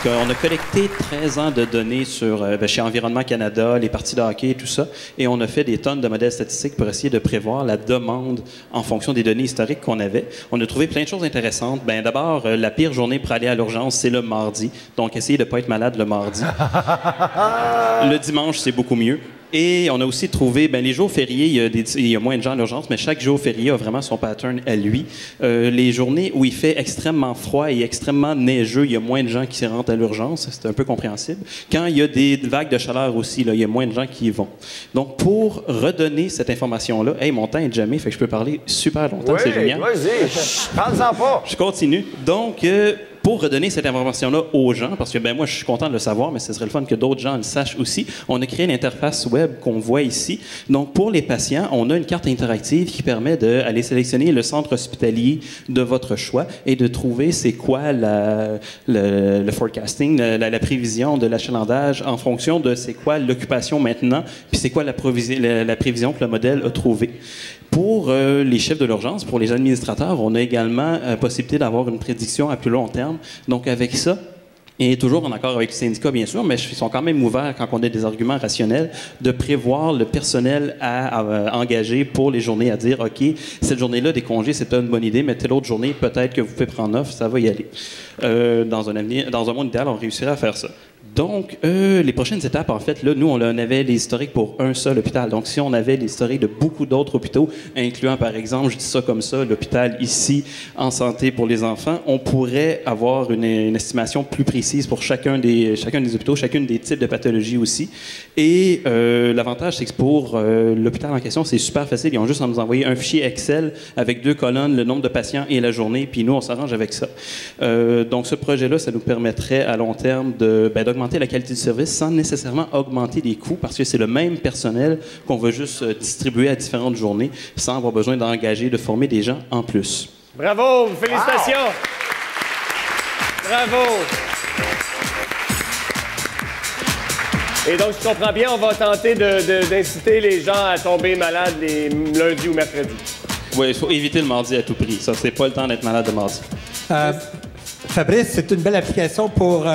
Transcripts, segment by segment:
on a collecté 13 ans de données sur, chez Environnement Canada, les parties de hockey et tout ça, et on a fait des tonnes de modèles statistiques pour essayer de prévoir la demande en fonction des données historiques qu'on avait. On a trouvé plein de choses intéressantes. Ben, d'abord, la pire journée pour aller à l'urgence, c'est le mardi. Donc, essayez de ne pas être malade le mardi. Le dimanche, c'est beaucoup mieux. Et on a aussi trouvé, les jours fériés, il y a moins de gens à l'urgence, mais chaque jour férié a vraiment son pattern à lui. Les journées où il fait extrêmement froid et extrêmement neigeux, il y a moins de gens qui se rendent à l'urgence. C'est un peu compréhensible. Quand il y a des vagues de chaleur aussi, là, il y a moins de gens qui y vont. Donc, pour redonner cette information-là, mon temps est jamais, fait que je peux parler super longtemps, c'est génial. Vas-y, prends-en pas. Je continue. Donc, pour redonner cette information-là aux gens, parce que moi, je suis content de le savoir, mais ce serait le fun que d'autres gens le sachent aussi, on a créé l'interface web qu'on voit ici. Donc, pour les patients, on a une carte interactive qui permet d'aller sélectionner le centre hospitalier de votre choix et de trouver c'est quoi le forecasting, la prévision de l'achalandage en fonction de c'est quoi l'occupation maintenant, puis c'est quoi la prévision que le modèle a trouvée. Pour les chefs de l'urgence, pour les administrateurs, on a également possibilité d'avoir une prédiction à plus long terme. Donc, avec ça, et toujours en accord avec le syndicat, bien sûr, mais ils sont quand même ouverts, quand on a des arguments rationnels, de prévoir le personnel à engager pour les journées, à dire, OK, cette journée-là, des congés, c'est pas une bonne idée, mais telle autre journée, peut-être que vous pouvez prendre off, ça va y aller. Dans un monde idéal, on réussirait à faire ça. Donc, les prochaines étapes, en fait, là, nous, on avait les historiques pour un seul hôpital. Donc, si on avait l'historique de beaucoup d'autres hôpitaux, incluant, par exemple, je dis ça comme ça, l'hôpital ici, en santé pour les enfants, on pourrait avoir une estimation plus précise pour chacun des hôpitaux, chacune des types de pathologies aussi. Et l'avantage, c'est que pour l'hôpital en question, c'est super facile. Ils ont juste à nous envoyer un fichier Excel avec 2 colonnes, le nombre de patients et la journée, puis nous, on s'arrange avec ça. Donc, ce projet-là, ça nous permettrait à long terme d'augmenter la qualité du service sans nécessairement augmenter les coûts parce que c'est le même personnel qu'on va juste distribuer à différentes journées sans avoir besoin d'engager, de former des gens en plus. Bravo! Félicitations! Wow. Bravo! Et donc, je comprends bien, on va tenter d'inciter les gens à tomber malades les lundis ou mercredis. Oui, il faut éviter le mardi à tout prix. Ça, c'est pas le temps d'être malade le mardi. Fabrice, c'est une belle application pour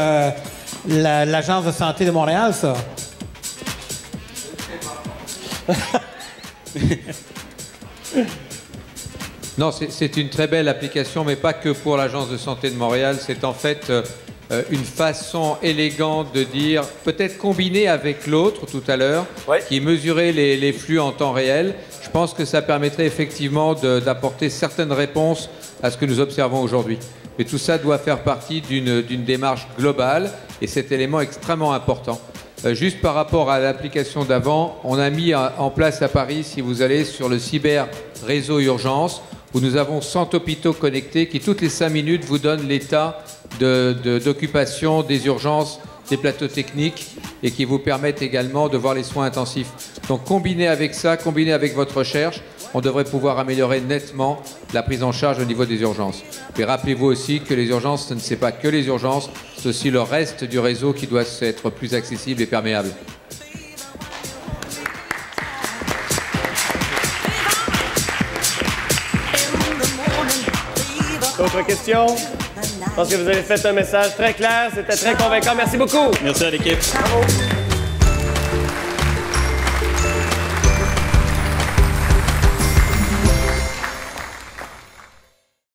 l'Agence de santé de Montréal, ça? Non, c'est une très belle application, mais pas que pour l'Agence de santé de Montréal. C'est en fait une façon élégante de dire, peut-être combinée avec l'autre tout à l'heure, qui mesurait les flux en temps réel. Je pense que ça permettrait effectivement d'apporter certaines réponses à ce que nous observons aujourd'hui. Mais tout ça doit faire partie d'une démarche globale et cet élément extrêmement important. Juste par rapport à l'application d'avant, on a mis en place à Paris, si vous allez sur le cyber réseau urgence, où nous avons 100 hôpitaux connectés qui, toutes les 5 minutes, vous donnent l'état d'occupation des urgences, des plateaux techniques et qui vous permettent également de voir les soins intensifs. Donc, combiné avec ça, combiné avec votre recherche, on devrait pouvoir améliorer nettement la prise en charge au niveau des urgences. Mais rappelez-vous aussi que les urgences, ce n'est pas que les urgences, c'est aussi le reste du réseau qui doit être plus accessible et perméable. D'autres questions? Je pense que vous avez fait un message très clair, c'était très convaincant. Merci beaucoup. Merci à l'équipe. Bravo.